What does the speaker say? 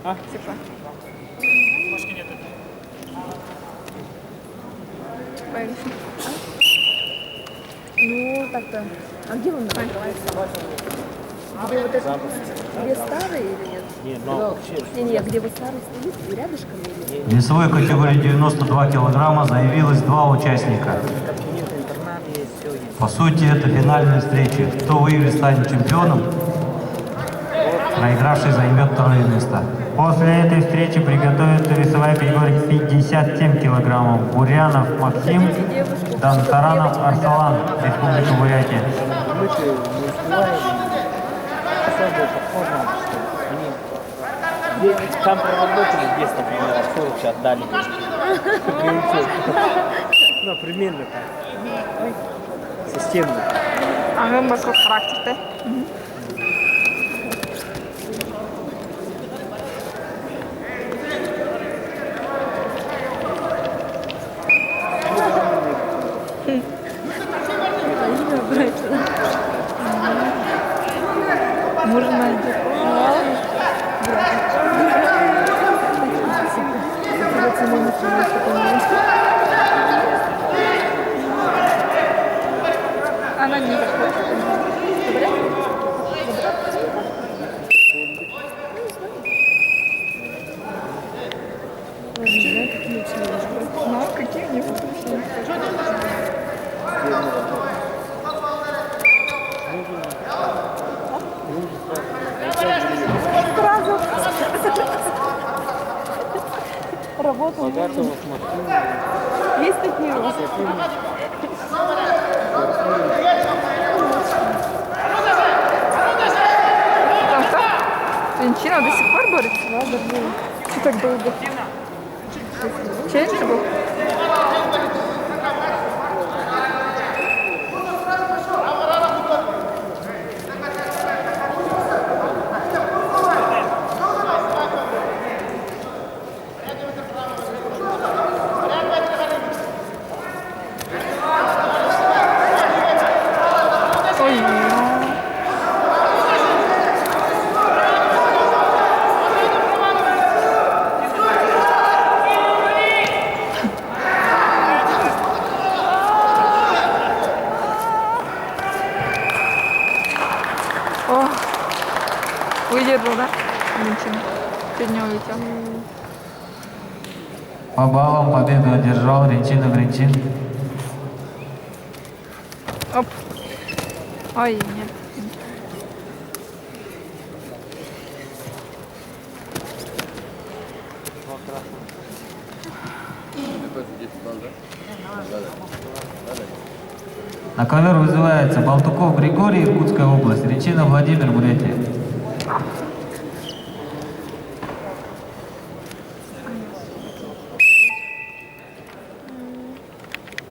Типа. Ну, так-то. А где он открывается? Где вот это? Где старый или нет? Нет, но Нет, где вот старый стоит, рядышком или нет? В весовой категории 92 килограмма заявилось 2 участника. интернат есть, все есть. По сути, это финальные встречи. Кто выиграет, станет чемпионом, проигравший займет второе место. После этой встречи приготовится весовая категория 57 килограммов. Бурянов Максим, Дантаранов Арсалан, Республика Бурятия. Мы же не успеваем, особо подход надо, что они там проработали здесь, например, 40 сейчас отдали. Ну, примерно так. Системно. Аңын басқа характерді. Можно она не захочет. Ну, какие у них вкусные. Сразу. Работал. Есть такие у вас? Венчина до сих пор борется? Ладно, блин. Что так долго? Челлендж был? Ой, о, выдержал, да? Венчина. Чуть не улетел. По баллам победу одержал Ренчин Гринчин. Оп. Ой, нет. На ковер вызывается Балтуков Григорий, Иркутская область, Ренчина Владимир, Бурятия.